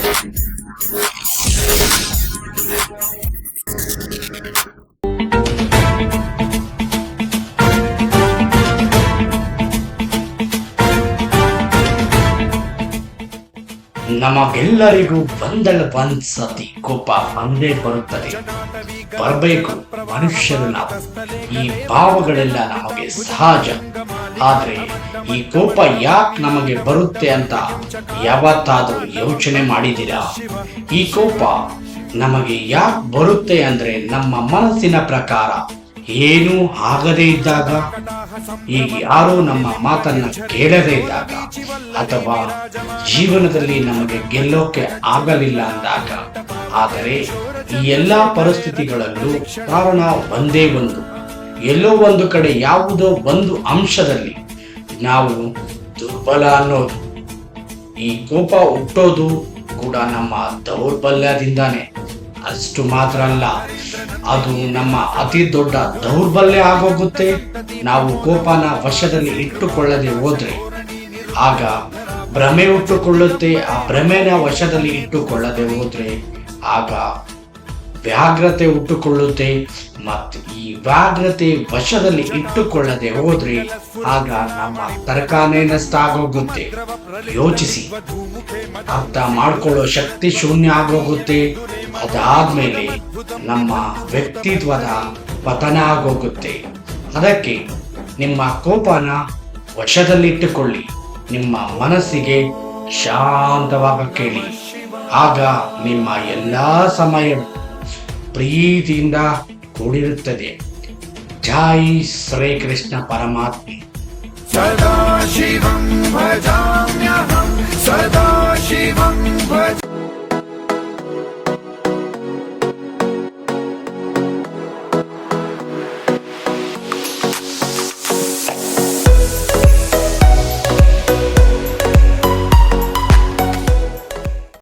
ನಮಗೆಲ್ಲರಿಗೂ ಒಂದ್ ಸತಿ ಕೋಪ ಬಂದೇ ಬರುತ್ತದೆ, ಬರಬೇಕು. ಮನುಷ್ಯರು ನಾವು. ಈ ಭಾವಗಳೆಲ್ಲ ನಮಗೆ ಸಹಜ. ಆದ್ರೆ ಈ ಕೋಪ ಯಾಕೆ ನಮಗೆ ಬರುತ್ತೆ ಅಂತ ಯಾವತ್ತಾದ್ರೂ ಯೋಚನೆ ಮಾಡಿದ್ದೀರಾ? ಈ ಕೋಪ ನಮಗೆ ಯಾಕೆ ಬರುತ್ತೆ ಅಂದ್ರೆ, ನಮ್ಮ ಮನಸ್ಸಿನ ಪ್ರಕಾರ ಏನೂ ಆಗದೇ ಇದ್ದಾಗ, ಈಗ ಯಾರೂ ನಮ್ಮ ಮಾತನ್ನ ಕೇಳದೇ ಇದ್ದಾಗ, ಅಥವಾ ಜೀವನದಲ್ಲಿ ನಮಗೆ ಗೆಲ್ಲೋಕೆ ಆಗಲಿಲ್ಲ ಅಂದಾಗ. ಆದರೆ ಈ ಎಲ್ಲಾ ಪರಿಸ್ಥಿತಿಗಳಲ್ಲೂ ಕಾರಣ ಒಂದೇ ಒಂದು. ಎಲ್ಲೋ ಒಂದು ಕಡೆ ಯಾವುದೋ ಒಂದು ಅಂಶದಲ್ಲಿ ನಾವು ದುರ್ಬಲ ಅನ್ನೋದು. ಈ ಕೋಪ ಹುಟ್ಟೋದು ಕೂಡ ನಮ್ಮ ದೌರ್ಬಲ್ಯದಿಂದಾನೆ. ಅಷ್ಟು ಮಾತ್ರ ಅಲ್ಲ, ಅದು ನಮ್ಮ ಅತಿ ದೊಡ್ಡ ದೌರ್ಬಲ್ಯ ಆಗೋಗುತ್ತೆ. ನಾವು ಕೋಪನ ವಶದಲ್ಲಿ ಇಟ್ಟುಕೊಳ್ಳದೆ ಹೋದ್ರೆ ಆಗ ಭ್ರಮೆ ಹುಟ್ಟುಕೊಳ್ಳುತ್ತೆ. ಆ ಭ್ರಮೆನ ವಶದಲ್ಲಿ ಇಟ್ಟುಕೊಳ್ಳದೆ ಹೋದ್ರೆ ಆಗ ವ್ಯಾಘ್ರತೆ ಹುಟ್ಟುಕೊಳ್ಳುತ್ತೆ. ಮತ್ತು ಈ ವ್ಯಾಘ್ರತೆ ವಶದಲ್ಲಿ ಇಟ್ಟುಕೊಳ್ಳದೆ ಹೋದ್ರೆ ಆಗ ನಮ್ಮ ತರ್ಕನೇ ನಷ್ಟ ಆಗೋಗುತ್ತೆ. ಯೋಚಿಸಿ, ಅರ್ಥ ಮಾಡ್ಕೊಳ್ಳೋ ಶಕ್ತಿ ಶೂನ್ಯ ಆಗೋಗುತ್ತೆ. ಅದಾದ್ಮೇಲೆ ನಮ್ಮ ವ್ಯಕ್ತಿತ್ವದ ಪತನ ಆಗೋಗುತ್ತೆ. ಅದಕ್ಕೆ ನಿಮ್ಮ ಕೋಪನ ವಶದಲ್ಲಿಟ್ಟುಕೊಳ್ಳಿ. ನಿಮ್ಮ ಮನಸ್ಸಿಗೆ ಶಾಂತವಾಗ ಕೇಳಿ. ಆಗ ನಿಮ್ಮ ಎಲ್ಲಾ ಸಮಯ ಪ್ರೀತಿಯಿಂದ ಕೂಡಿರುತ್ತದೆ. ಜೈ ಶ್ರೀಕೃಷ್ಣ ಪರಮಾತ್ಮ. ಸದಾ ಶಿವಂ ಭಜಾಮ್ಯಹಂ, ಸದಾ ಶಿವಂ ಭಜ